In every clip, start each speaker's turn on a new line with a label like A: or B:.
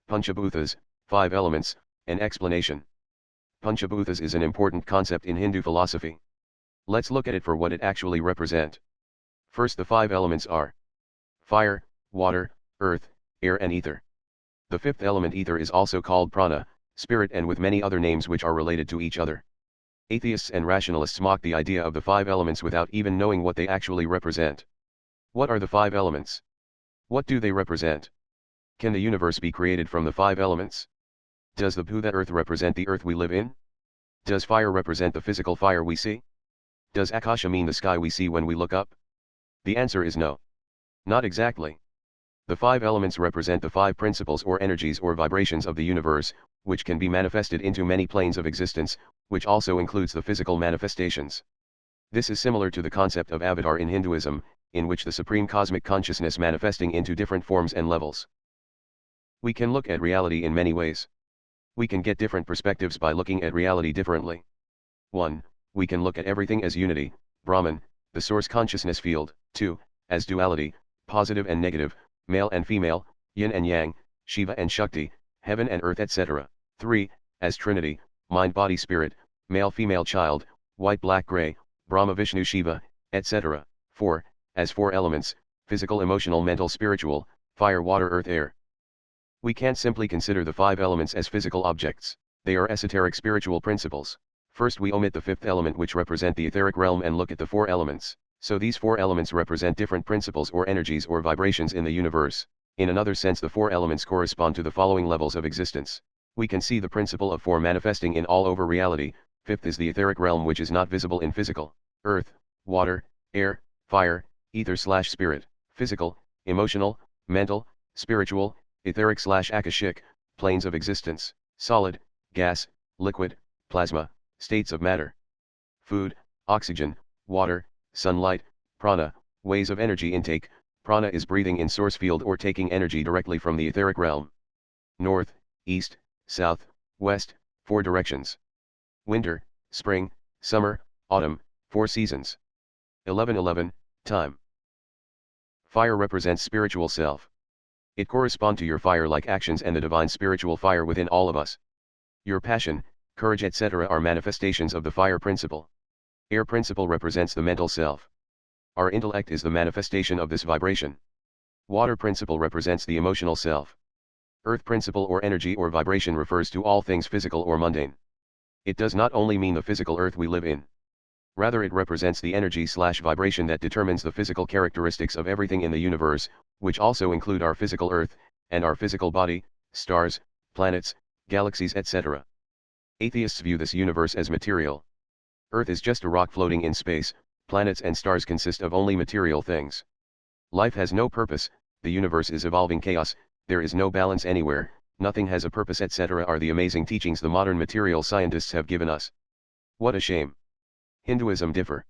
A: Pancha Bhutas, 5 elements, an explanation. Pancha Bhutas is an important concept in Hindu philosophy. Let's look at it for what it actually represents. First, the 5 elements are fire, water, earth, air and ether. The 5th element, ether, is also called prana, spirit, and with many other names which are related to each other. Atheists and rationalists mock the idea of the 5 elements without even knowing what they actually represent. What are the 5 elements? What do they represent? Can the universe be created from the 5 elements? Does the Bhuta earth represent the earth we live in? Does fire represent the physical fire we see? Does Akasha mean the sky we see when we look up? The answer is no. Not exactly. The 5 elements represent the 5 principles or energies or vibrations of the universe, which can be manifested into many planes of existence, which also includes the physical manifestations. This is similar to the concept of avatar in Hinduism, in which the supreme cosmic consciousness manifesting into different forms and levels. We can look at reality in many ways. We can get different perspectives by looking at reality differently. 1. We can look at everything as unity, Brahman, the source consciousness field. 2. As duality, positive and negative, male and female, yin and yang, Shiva and Shakti, heaven and earth, etc. 3. As trinity, mind body spirit, male female child, white black gray, Brahma Vishnu Shiva, etc. 4. As 4 elements, physical emotional mental spiritual, fire water earth air. We can't simply consider the 5 elements as physical objects, they are esoteric spiritual principles. First, we omit the 5th element, which represent the etheric realm, and look at the 4 elements. So these 4 elements represent different principles or energies or vibrations in the universe. In another sense, the 4 elements correspond to the following levels of existence. We can see the principle of 4 manifesting in all over reality. 5th is the etheric realm, which is not visible in physical: earth, water, air, fire, ether/spirit, physical, emotional, mental, spiritual, etheric/akashic, planes of existence, solid, gas, liquid, plasma, states of matter, food, oxygen, water, sunlight, prana, ways of energy intake. Prana is breathing in source field or taking energy directly from the etheric realm. North, east, south, west, 4 directions. Winter, spring, summer, autumn, 4 seasons. 11:11, time. Fire represents spiritual self. It corresponds to your fire-like actions and the divine spiritual fire within all of us. Your passion, courage, etc. are manifestations of the fire principle. Air principle represents the mental self. Our intellect is the manifestation of this vibration. Water principle represents the emotional self. Earth principle or energy or vibration refers to all things physical or mundane. It does not only mean the physical earth we live in. Rather, it represents the energy/vibration that determines the physical characteristics of everything in the universe, which also include our physical earth, and our physical body, stars, planets, galaxies, etc. Atheists view this universe as material. Earth is just a rock floating in space, planets and stars consist of only material things. Life has no purpose, the universe is evolving chaos, there is no balance anywhere, nothing has a purpose, etc. are the amazing teachings the modern material scientists have given us. What a shame. Hinduism differ.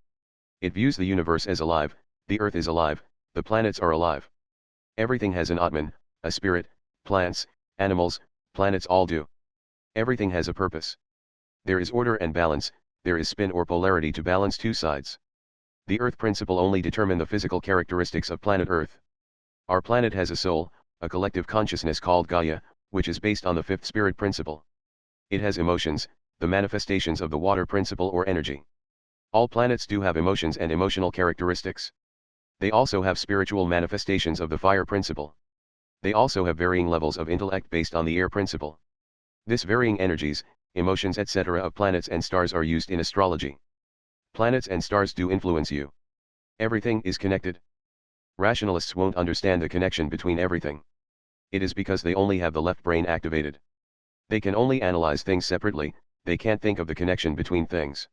A: It views the universe as alive, the earth is alive, the planets are alive. Everything has an Atman, a spirit, plants, animals, planets all do. Everything has a purpose. There is order and balance, there is spin or polarity to balance 2 sides. The earth principle only determine the physical characteristics of planet Earth. Our planet has a soul, a collective consciousness called Gaia, which is based on the 5th spirit principle. It has emotions, the manifestations of the water principle or energy. All planets do have emotions and emotional characteristics. They also have spiritual manifestations of the fire principle. They also have varying levels of intellect based on the air principle. This varying energies, emotions, etc. of planets and stars are used in astrology. Planets and stars do influence you. Everything is connected. Rationalists won't understand the connection between everything. It is because they only have the left brain activated. They can only analyze things separately, they can't think of the connection between things.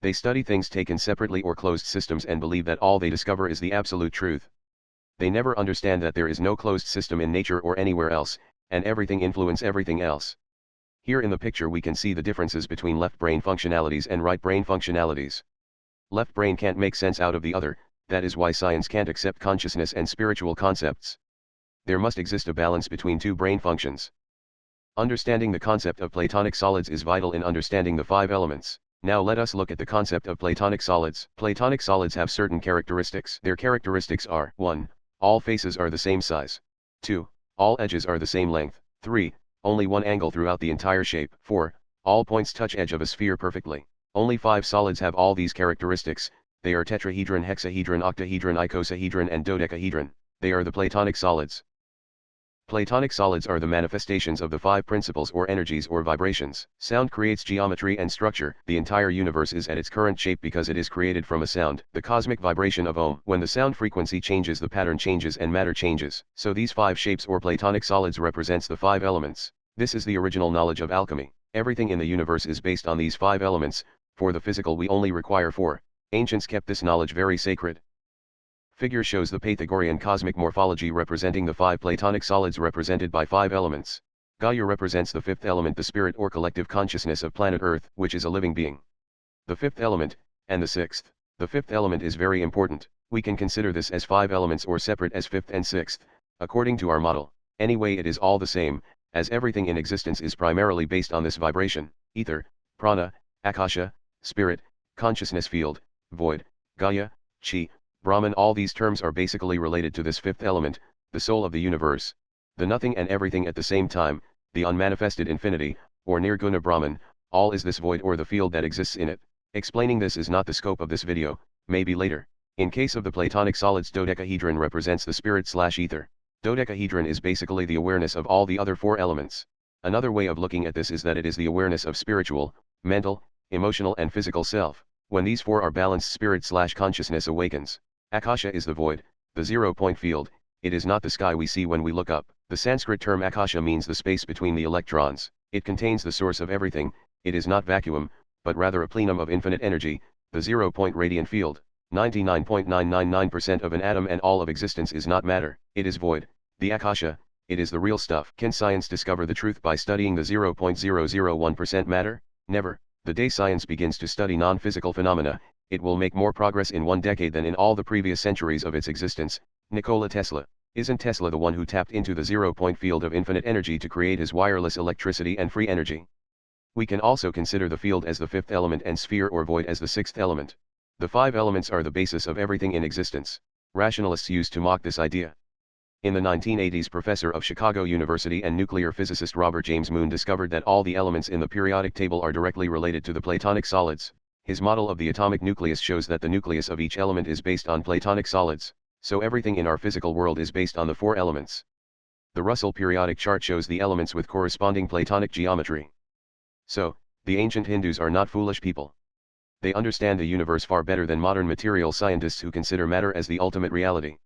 A: They study things taken separately or closed systems and believe that all they discover is the absolute truth. They never understand that there is no closed system in nature or anywhere else, and everything influences everything else. Here in the picture we can see the differences between left brain functionalities and right brain functionalities. Left brain can't make sense out of the other, that is why science can't accept consciousness and spiritual concepts. There must exist a balance between 2 brain functions. Understanding the concept of Platonic solids is vital in understanding the 5 elements. Now let us look at the concept of Platonic solids. Platonic solids have certain characteristics. Their characteristics are: 1. All faces are the same size. 2. All edges are the same length. 3. Only one angle throughout the entire shape. 4. All points touch edge of a sphere perfectly. Only 5 solids have all these characteristics. They are tetrahedron, hexahedron, octahedron, icosahedron and dodecahedron. They are the Platonic solids. Platonic solids are the manifestations of the 5 principles or energies or vibrations. Sound creates geometry and structure. The entire universe is at its current shape because it is created from a sound, the cosmic vibration of Om. When the sound frequency changes, the pattern changes and matter changes. So these 5 shapes or Platonic solids represents the 5 elements. This is the original knowledge of alchemy. Everything in the universe is based on these 5 elements. For the physical we only require 4. Ancients kept this knowledge very sacred. Figure shows the Pythagorean cosmic morphology representing the 5 Platonic solids represented by 5 elements. Gaia represents the 5th element, the spirit or collective consciousness of planet Earth, which is a living being. The 5th element, and the 6th. The 5th element is very important. We can consider this as 5 elements or separate as 5th and 6th, according to our model. Anyway, it is all the same, as everything in existence is primarily based on this vibration. Ether, prana, akasha, spirit, consciousness field, void, Gaia, chi, Brahman. All these terms are basically related to this 5th element, the soul of the universe. The nothing and everything at the same time, the unmanifested infinity, or Nirguna Brahman, all is this void or the field that exists in it. Explaining this is not the scope of this video, maybe later. In case of the Platonic solids, dodecahedron represents the spirit/ether. Dodecahedron is basically the awareness of all the other 4 elements. Another way of looking at this is that it is the awareness of spiritual, mental, emotional and physical self. When these 4 are balanced, spirit/consciousness awakens. Akasha is the void, the 0-point field. It is not the sky we see when we look up. The Sanskrit term Akasha means the space between the electrons. It contains the source of everything. It is not vacuum, but rather a plenum of infinite energy, the 0-point radiant field. 99.999% of an atom and all of existence is not matter. It is void, the Akasha. It is the real stuff. Can science discover the truth by studying the 0.001% matter? Never. The day science begins to study non-physical phenomena, it will make more progress in 1 decade than in all the previous centuries of its existence. Nikola Tesla. Isn't Tesla the one who tapped into the 0-point field of infinite energy to create his wireless electricity and free energy? We can also consider the field as the 5th element and sphere or void as the 6th element. The 5 elements are the basis of everything in existence. Rationalists used to mock this idea. In the 1980s, professor of Chicago University and nuclear physicist Robert James Moon discovered that all the elements in the periodic table are directly related to the Platonic solids. His model of the atomic nucleus shows that the nucleus of each element is based on Platonic solids, so everything in our physical world is based on the 4 elements. The Russell periodic chart shows the elements with corresponding Platonic geometry. So, the ancient Hindus are not foolish people. They understand the universe far better than modern material scientists who consider matter as the ultimate reality.